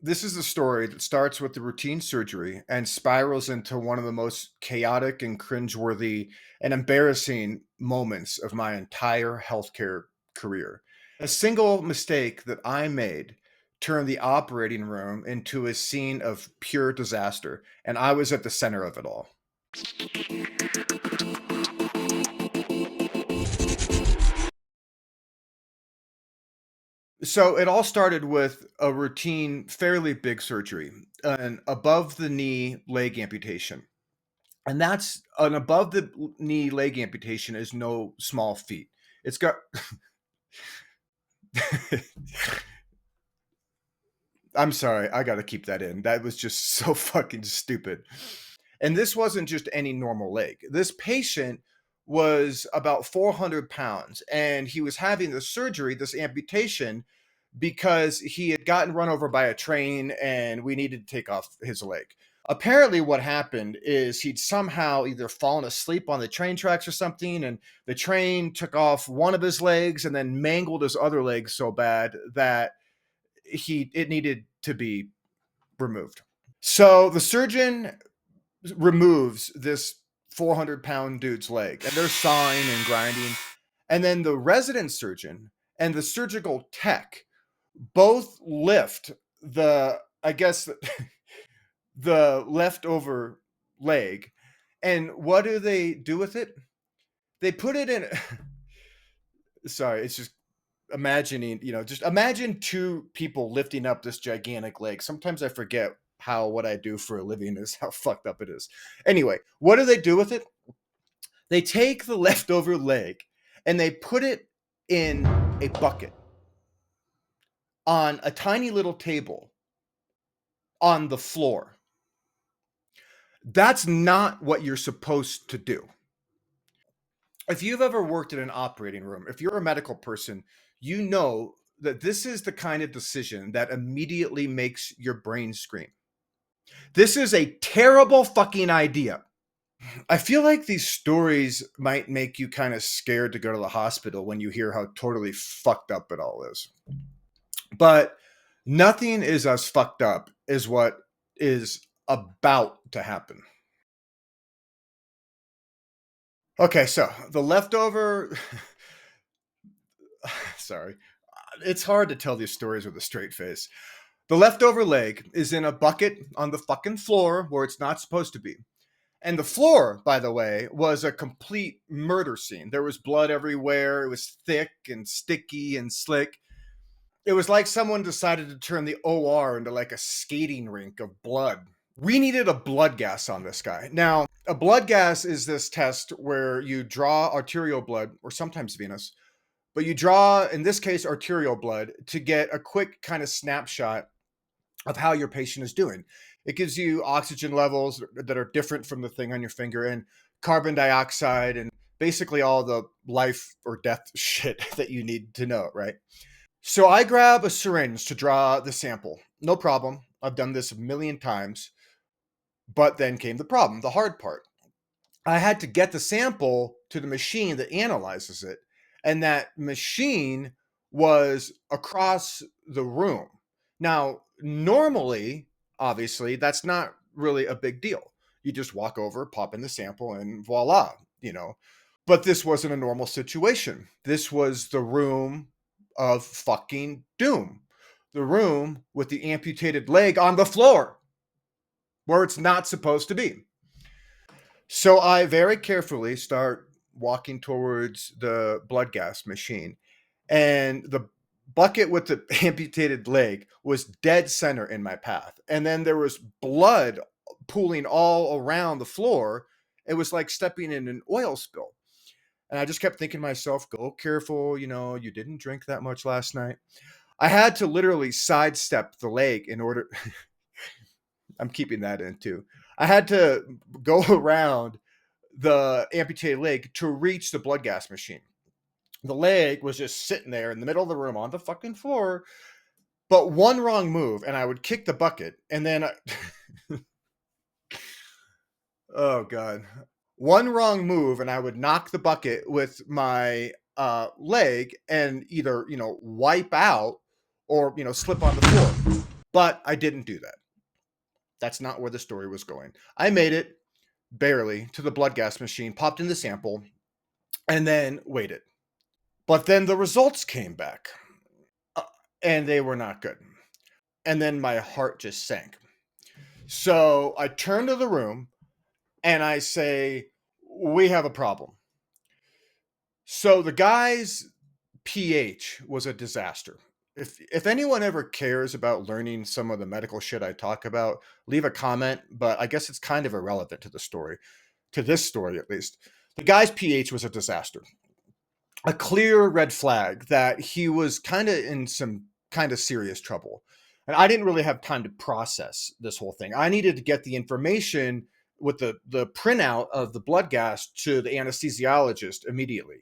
This is a story that starts with the routine surgery and spirals into one of the most chaotic and cringeworthy and embarrassing moments of my entire healthcare career. A single mistake that I made turned the operating room into a scene of pure disaster, and I was at the center of it all. So it all started with a routine, fairly big surgery, an above the knee leg amputation. And that's an above the knee leg amputation is no small feat. It's got I'm sorry, I got to keep that in. That was just so fucking stupid. And this wasn't just any normal leg. This patient was about 400 pounds and he was having the surgery, this amputation, because he had gotten run over by a train and we needed to take off his leg. Apparently, what happened is he'd somehow either fallen asleep on the train tracks or something, and the train took off one of his legs and then mangled his other leg so bad that it needed to be removed. So the surgeon removes this 400-pound dude's leg, and they're sawing and grinding. And then the resident surgeon and the surgical tech both lift I guess, the leftover leg. And what do they do with it? They put it in. Sorry, it's just imagining, just imagine two people lifting up this gigantic leg. Sometimes I forget how what I do for a living is how fucked up it is. Anyway, what do they do with it? They take the leftover leg and they put it in a bucket on a tiny little table on the floor. That's not what you're supposed to do. If you've ever worked in an operating room, if you're a medical person, you know that this is the kind of decision that immediately makes your brain scream. This is a terrible fucking idea. I feel like these stories might make you kind of scared to go to the hospital when you hear how totally fucked up it all is. But nothing is as fucked up as what is about to happen. Okay, so the leftover. Sorry. It's hard to tell these stories with a straight face. The leftover leg is in a bucket on the fucking floor where it's not supposed to be. And the floor, by the way, was a complete murder scene. There was blood everywhere. It was thick and sticky and slick. It was like someone decided to turn the OR into like a skating rink of blood. We needed a blood gas on this guy. Now, a blood gas is this test where you draw arterial blood, or sometimes venous, but you draw, in this case, arterial blood to get a quick kind of snapshot of how your patient is doing. It gives you oxygen levels that are different from the thing on your finger, and carbon dioxide, and basically all the life or death shit that you need to know, right? So I grab a syringe to draw the sample. No problem. I've done this a million times. But then came the problem, the hard part. I had to get the sample to the machine that analyzes it. And that machine was across the room. Now, normally, obviously, that's not really a big deal. You just walk over, pop in the sample, and voila. But this wasn't a normal situation. This was the room of fucking doom. The room with the amputated leg on the floor where it's not supposed to be. So I very carefully start walking towards the blood gas machine, and the bucket with the amputated leg was dead center in my path. And then there was blood pooling all around the floor. It was like stepping in an oil spill. And I just kept thinking to myself, go careful, you didn't drink that much last night. I had to literally sidestep the leg in order. I'm keeping that in too. I had to go around the amputated leg to reach the blood gas machine. The leg was just sitting there in the middle of the room on the fucking floor. But one wrong move, and I would kick the bucket, and then oh god, one wrong move, and I would knock the bucket with my leg, and either wipe out or slip on the floor. But I didn't do that. That's not where the story was going. I made it barely to the blood gas machine, popped in the sample, and then waited. But then the results came back, uh, and they were not good. And then my heart just sank. So I turn to the room and I say, "We have a problem." So the guy's pH was a disaster. If anyone ever cares about learning some of the medical shit I talk about, leave a comment, but I guess it's kind of irrelevant to the story, to this story at least. The guy's pH was a disaster. A clear red flag that he was kind of in some kind of serious trouble. And I didn't really have time to process this whole thing. I needed to get the information with the printout of the blood gas to the anesthesiologist immediately.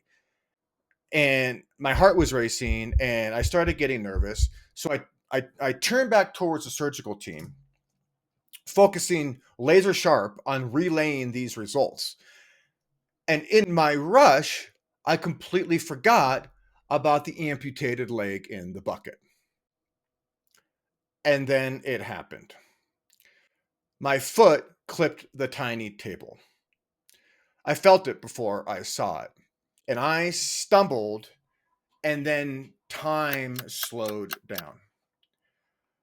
And my heart was racing and I started getting nervous. So I turned back towards the surgical team, focusing laser sharp on relaying these results. And in my rush, I completely forgot about the amputated leg in the bucket. And then it happened. My foot clipped the tiny table. I felt it before I saw it. And I stumbled, and then time slowed down.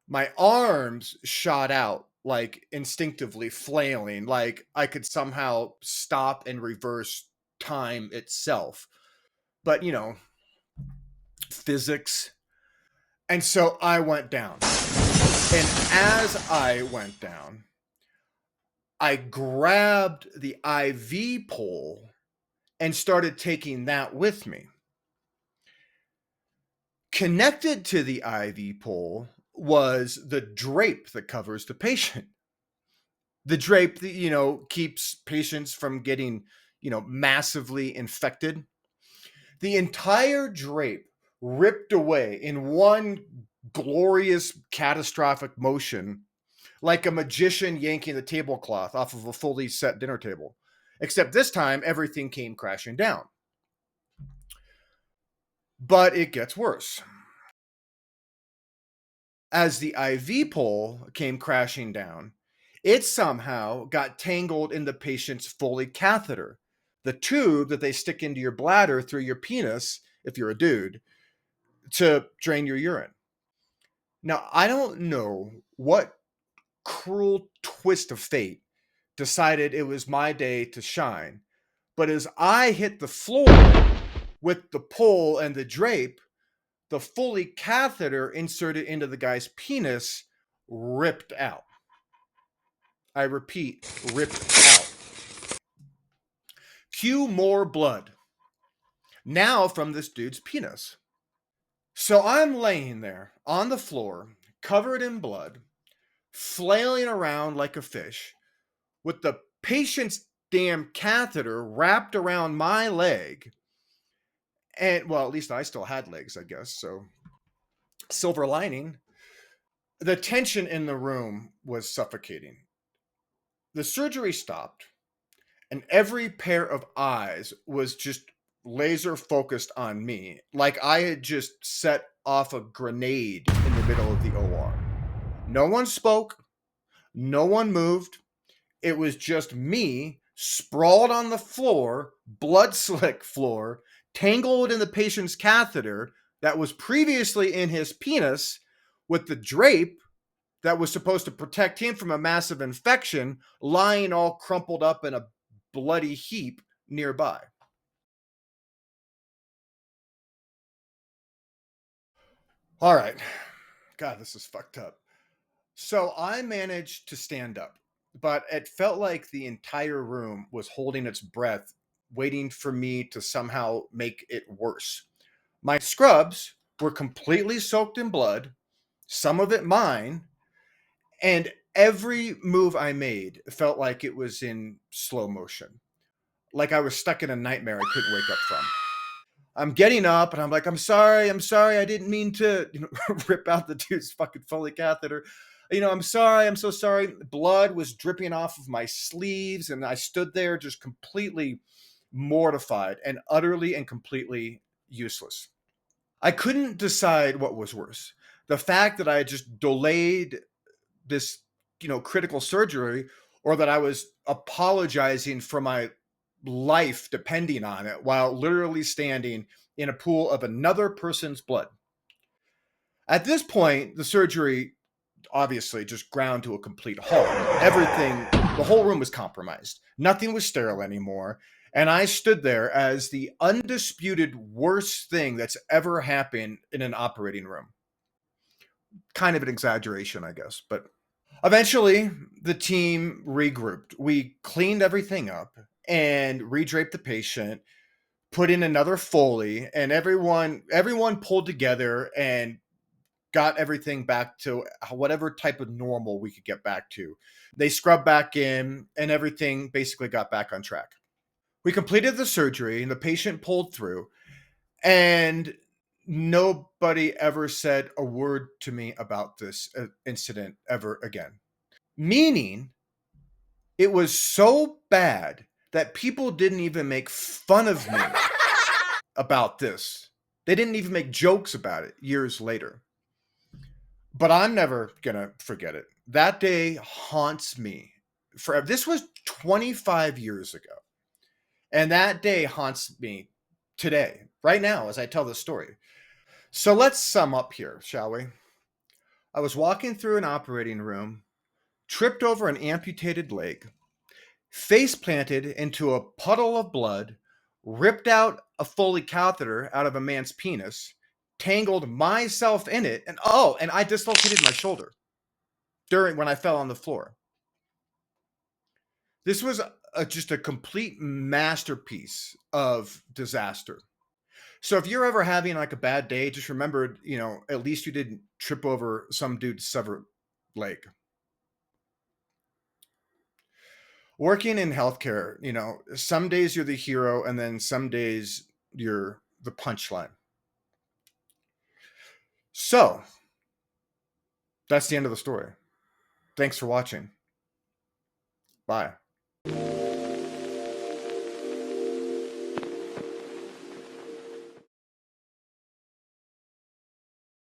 My arms shot out, like instinctively flailing, like I could somehow stop and reverse time itself. But, physics. And so I went down. And as I went down, I grabbed the IV pole and started taking that with me. Connected to the IV pole was the drape that covers the patient. The drape that, keeps patients from getting, massively infected. The entire drape ripped away in one glorious catastrophic motion, like a magician yanking the tablecloth off of a fully set dinner table. Except this time, everything came crashing down. But it gets worse. As the IV pole came crashing down, it somehow got tangled in the patient's Foley catheter, the tube that they stick into your bladder through your penis, if you're a dude, to drain your urine. Now, I don't know what cruel twist of fate decided it was my day to shine, but as I hit the floor with the pole and the drape, the Foley catheter inserted into the guy's penis ripped out. I repeat, ripped out. Cue more blood. Now from this dude's penis. So I'm laying there on the floor, covered in blood, flailing around like a fish, with the patient's damn catheter wrapped around my leg. And, well, at least I still had legs, I guess. So, silver lining. The tension in the room was suffocating. The surgery stopped, and every pair of eyes was just laser focused on me, like I had just set off a grenade in the middle of the OR. No one spoke, no one moved. It was just me sprawled on the floor, blood slick floor, tangled in the patient's catheter that was previously in his penis, with the drape that was supposed to protect him from a massive infection lying all crumpled up in a bloody heap nearby. All right. God, this is fucked up. So I managed to stand up, but it felt like the entire room was holding its breath, waiting for me to somehow make it worse. My scrubs were completely soaked in blood, some of it mine, and every move I made felt like it was in slow motion, like I was stuck in a nightmare I couldn't wake up from. I'm getting up and I'm like, I'm sorry, I didn't mean to, rip out the dude's fucking Foley catheter. I'm sorry, I'm so sorry. Blood was dripping off of my sleeves, and I stood there just completely mortified and utterly and completely useless. I couldn't decide what was worse, The fact that I had just delayed this, critical surgery, or that I was apologizing for my life depending on it while literally standing in a pool of another person's blood. At this point, the surgery obviously just ground to a complete halt. Everything, the whole room was compromised. Nothing was sterile anymore. And I stood there as the undisputed worst thing that's ever happened in an operating room. Kind of an exaggeration, I guess, but eventually the team regrouped. We cleaned everything up and redraped the patient, put in another Foley, and everyone pulled together and got everything back to whatever type of normal we could get back to. They scrubbed back in and everything basically got back on track. We completed the surgery and the patient pulled through, and nobody ever said a word to me about this incident ever again. Meaning, it was so bad that people didn't even make fun of me about this. They didn't even make jokes about it years later. But I'm never gonna forget it. That day haunts me forever. This was 25 years ago. And that day haunts me today, right now, as I tell this story. So let's sum up here, shall we? I was walking through an operating room, tripped over an amputated leg, face planted into a puddle of blood, ripped out a Foley catheter out of a man's penis, tangled myself in it, and I dislocated my shoulder when I fell on the floor. This was just a complete masterpiece of disaster. So if you're ever having like a bad day, just remember, at least you didn't trip over some dude's severed leg. Working in healthcare, some days you're the hero and then some days you're the punchline. So that's the end of the story. Thanks for watching. Bye.